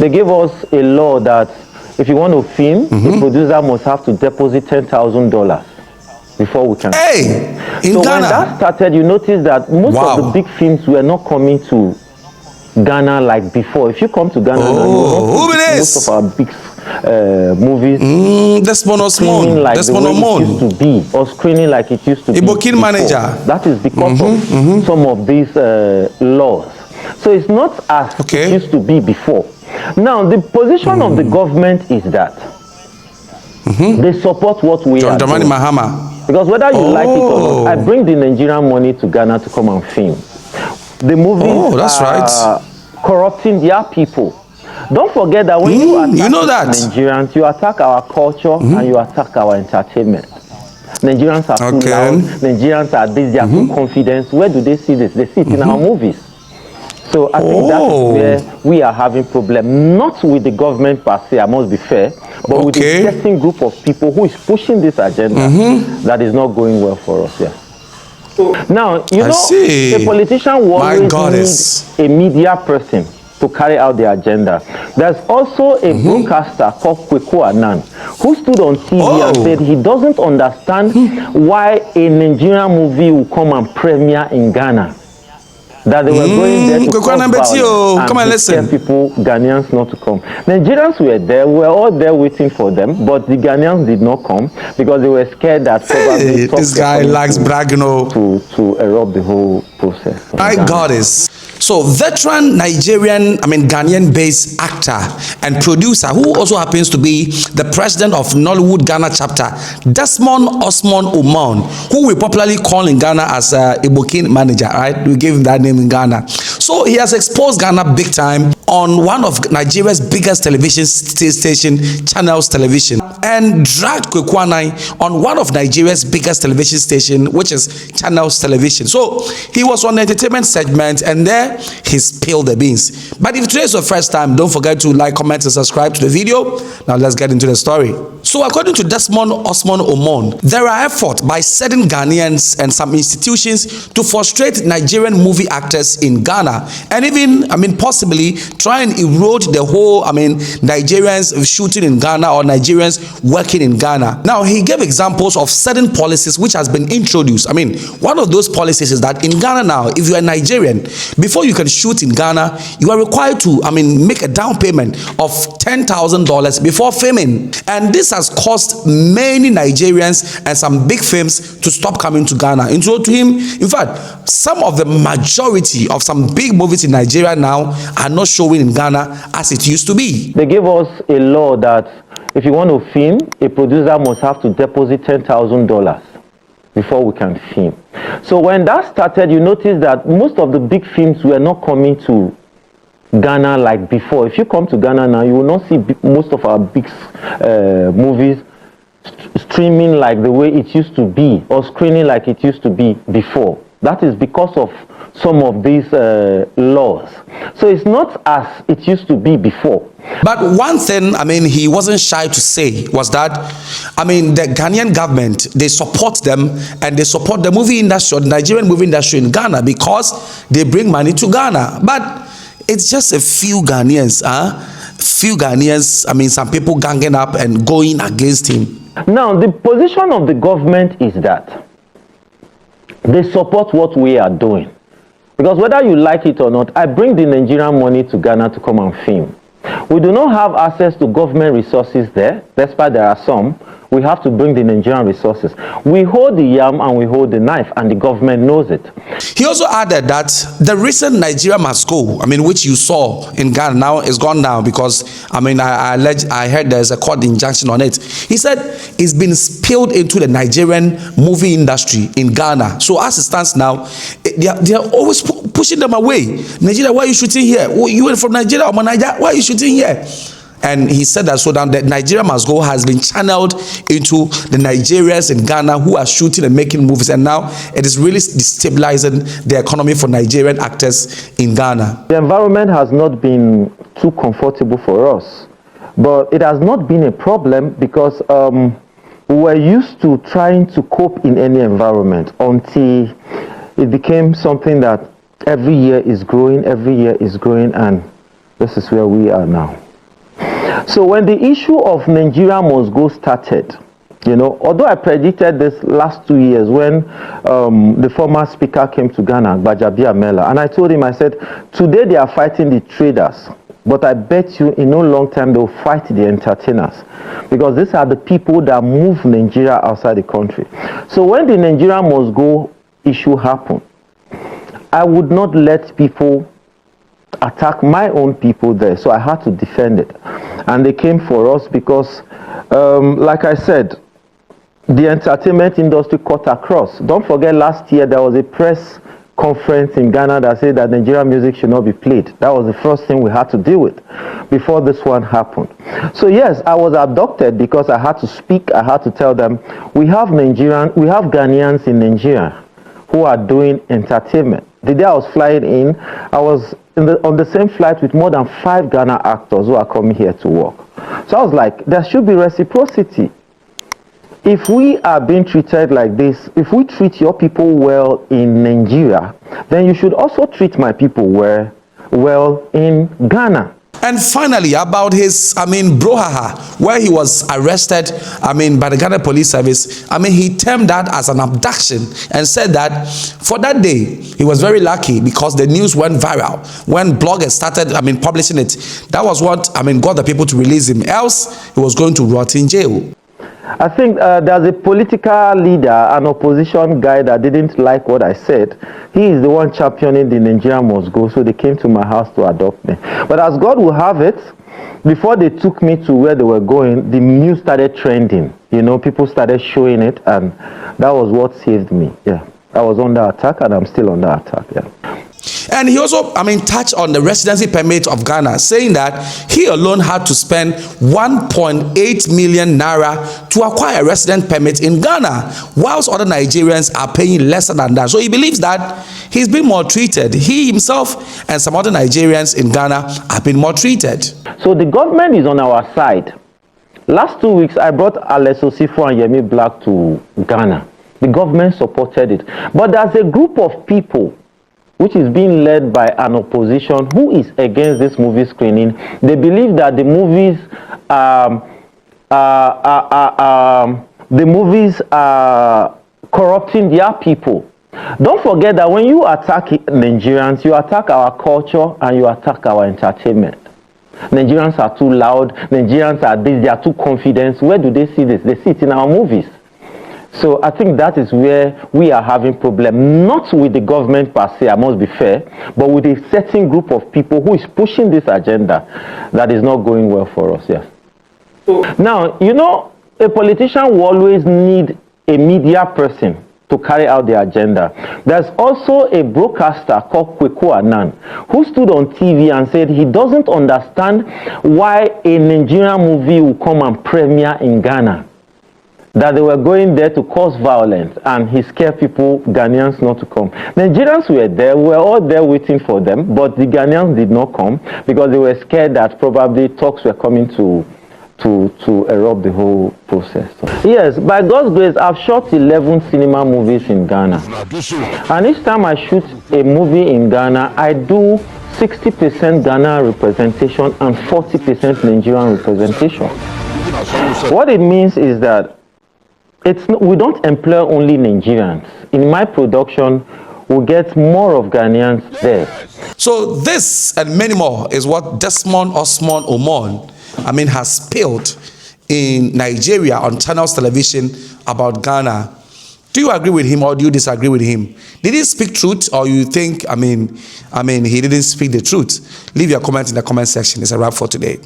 They gave us a law that if you want to film, the producer must have to deposit $10,000 before we can. Hey, in so Ghana. When that started, you notice that most of the big films were not coming to Ghana like before. If you come to Ghana, now, you will not see most of our big movies screening like the way it used to be, or screening like it used to be before. Manager. That is because of some of these laws. So it's not as it used to be before. Now, the position of the government is that they support what we are doing. Because whether you like it or not, I bring the Nigerian money to Ghana to come and film. The movies are corrupting their people. Don't forget that when you attack Nigerians, you attack our culture and you attack our entertainment. Nigerians are too loud. Nigerians are this, they are too confident. Where do they see this? They see it in our movies. So I think that is where we are having problem. Not with the government per se, I must be fair, but with a certain group of people who is pushing this agenda that is not going well for us. Yeah. Now, you know, a politician will always need a media person to carry out the agenda. There's also a broadcaster called Kweku Annan who stood on TV and said he doesn't understand why a Nigerian movie will come and premiere in Ghana. That they were going there to cause violence and scare people, Ghanaians, not to come. Nigerians were there, we were all there waiting for them, but the Ghanaians did not come because they were scared that probably this guy likes bragging to erupt the whole process. My goddess. So, veteran Nigerian, Ghanaian-based actor and producer who also happens to be the president of Nollywood Ghana Chapter, Austin Omon, who we popularly call in Ghana as a booking manager, right? We gave him that name in Ghana. So, he has exposed Ghana big time on one of Nigeria's biggest television station, Channels Television, and dragged Kweku Annan on one of Nigeria's biggest television station, which is Channels Television. So, he was on the entertainment segment, and there he spilled the beans. But if today is your first time, don't forget to like, comment, and subscribe to the video. Now let's get into the story. So according to Austin Omon, there are efforts by certain Ghanaians and some institutions to frustrate Nigerian movie actors in Ghana, and even, possibly try and erode the whole, Nigerians shooting in Ghana or Nigerians working in Ghana. Now, he gave examples of certain policies which has been introduced. One of those policies is that in Ghana now, if you are Nigerian, before you can shoot in Ghana, you are required to, make a down payment of $10,000 before filming. And this has caused many Nigerians and some big films to stop coming to Ghana. And so to him, in fact, some of the majority of some big movies in Nigeria now are not showing in Ghana as it used to be. They gave us a law that if you want to film, a producer must have to deposit $10,000 before we can film. So when that started, you notice that most of the big films were not coming to Ghana like before. If you come to Ghana now, you will not see most of our big movies streaming like the way it used to be, or screening like it used to be before. That is because of some of these laws. So it's not as it used to be before. But one thing, he wasn't shy to say was that, the Ghanaian government, they support them and they support the movie industry, the Nigerian movie industry in Ghana, because they bring money to Ghana. But it's just a few Ghanaians, some people ganging up and going against him. Now, the position of the government is that they support what we are doing. Because whether you like it or not, I bring the Nigerian money to Ghana to come and film. We do not have access to government resources there, despite there are some. We have to bring the Nigerian resources. We hold the yam and we hold the knife, and the government knows it. He also added that the recent Nigeria Must Go, which you saw in Ghana now, is gone now because, I heard there's a court injunction on it. He said it's been spilled into the Nigerian movie industry in Ghana. So as it stands now, they are always pushing them away. Nigeria, why are you shooting here? You went from Nigeria, why are you shooting here? And he said that so that Nigeria Must Go has been channeled into the Nigerians in Ghana who are shooting and making movies. And now it is really destabilizing the economy for Nigerian actors in Ghana. The environment has not been too comfortable for us, but it has not been a problem because we were used to trying to cope in any environment until it became something that every year is growing, and this is where we are now. So when the issue of Nigeria must go started, you know, although I predicted this last 2 years when the former speaker came to Ghana, Peller, and I told him, I said, today they are fighting the traders, but I bet you in no long time they'll fight the entertainers, because these are the people that move Nigeria outside the country. So when the Nigeria must go issue happened, I would not let people attack my own people there, so I had to defend it. And they came for us because, like I said, the entertainment industry cut across. Don't forget, last year there was a press conference in Ghana that said that Nigerian music should not be played. That was the first thing we had to deal with before this one happened. So yes, I was abducted because I had to speak. I had to tell them, we have Ghanaians in Nigeria who are doing entertainment. The day I was flying in, I was on the same flight with more than 5 Ghana actors who are coming here to work. So I was like, there should be reciprocity. If we are being treated like this, if we treat your people well in Nigeria, then you should also treat my people well in Ghana. And finally, about his, brouhaha, where he was arrested, by the Ghana Police Service. He termed that as an abduction and said that for that day, he was very lucky because the news went viral. When bloggers started, publishing it, that was what, got the people to release him. Else, he was going to rot in jail. I think there's a political leader, an opposition guy that didn't like what I said. He is the one championing the Nigeria must go, so they came to my house to adopt me. But as God will have it, before they took me to where they were going, the news started trending. You know, people started showing it, and that was what saved me. Yeah, I was under attack, and I'm still under attack. Yeah. And he also, touched on the residency permit of Ghana, saying that he alone had to spend 1.8 million naira to acquire a resident permit in Ghana, whilst other Nigerians are paying lesser than that. So he believes that he's been maltreated. He himself and some other Nigerians in Ghana have been maltreated. So the government is on our side. Last 2 weeks, I brought Alex Osifo and Yemi Black to Ghana. The government supported it. But there's a group of people which is being led by an opposition who is against this movie screening. They believe that the movies are corrupting their people. Don't forget that when you attack Nigerians, you attack our culture and you attack our entertainment. Nigerians are too loud, Nigerians are this, they are too confident. Where do they see this? They see it in our movies. So I think that is where we are having problem, not with the government per se, I must be fair, but with a certain group of people who is pushing this agenda that is not going well for us, yes. Now, you know, a politician will always need a media person to carry out the agenda. There's also a broadcaster called Kweku Annan who stood on TV and said he doesn't understand why a Nigerian movie will come and premiere in Ghana. That they were going there to cause violence, and he scared people, Ghanaians, not to come. Nigerians were there, we were all there waiting for them, but the Ghanaians did not come because they were scared that probably talks were coming to erupt the whole process. Yes, by God's grace, I've shot 11 cinema movies in Ghana. And each time I shoot a movie in Ghana, I do 60% Ghana representation and 40% Nigerian representation. What it means is that we don't employ only Nigerians. In my production, we get more of Ghanaians there. So this and many more is what Desmond Austin Omon, has spilled in Nigeria on Channels Television about Ghana. Do you agree with him or do you disagree with him? Did he speak truth or you think, he didn't speak the truth? Leave your comment in the comment section. It's a wrap for today.